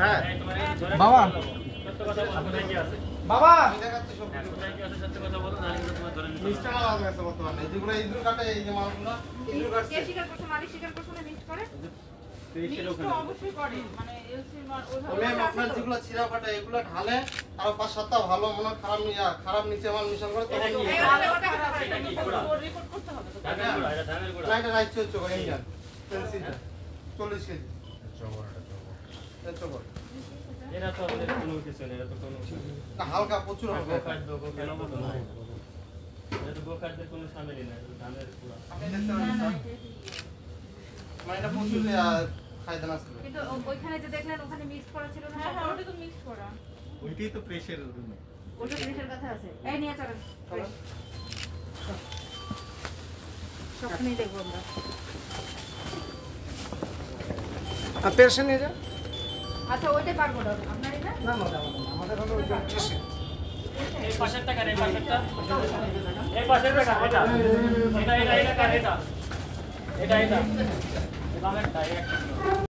হ্যাঁ বাবা সত্য কথা বলো, কোথায় কি আছে? বাবা কোথায় কি আছে সত্য কথা বলো, নাহলে কিন্তু তোমার ধরে নিতে হবে। মিষ্টি মাল আছে বর্তমানে যেগুলো ইঁদুর কাটে এই যে মালগুলো ইঁদুর কাটছে কে স্বীকার করছে? মালিক স্বীকার করছে না মিক্স করে? তেইশের ওখানে। অবশ্যই করে, মানে এলসি ওই আপনার যেগুলো ছিঁড়া কাটে এগুলো ঢালে আর 5-7টা ভালো মনে হয় খারাপ নিচে মাল মিশন করে এটা কি? এটা কি গুড়া? রিপোর্ট করতে হবে তো। ধানের গুড়া, এটা ধানের গুড়া। না এটা রাইট চলছে ইন্ডিয়ান পেন্সিলটা 40 কেজি চবর এরা তো আমাদের কোনো কিছু নেই, এরা তো কোনো কিছু নেই। না হালকা প্রচুর হবে গোখাদ্য তো নাই। এটা তো গোখাদ্যের কোনো সামিলই নাই, এটা ধানের গুড়া। আপনি দেখতে পারেন স্যার মানে এটা প্রচুর খাইতে না ছিল কিন্তু ওইখানে যে দেখলেন ওখানে মিক্স করা ছিল না? হ্যাঁ, ওটা তো মিক্স করা। ওইটাই তো প্রেসার রুমে ওটা জিনিসের কথা আছে। এই নিয়ে চলেন। চলো। সবখানেই দেখবো আমরা। পেশেন্ট নিয়ে যা আচ্ছা, ওইটাই পারবো না। আপনারই না? না না আমাদের হলো ওইটা এই পাশের টাকা, এই পাশেরটা। এই পাশের টাকা, এটা। এটা কার এটা? এটা। এই বামেরটা, এই একটা।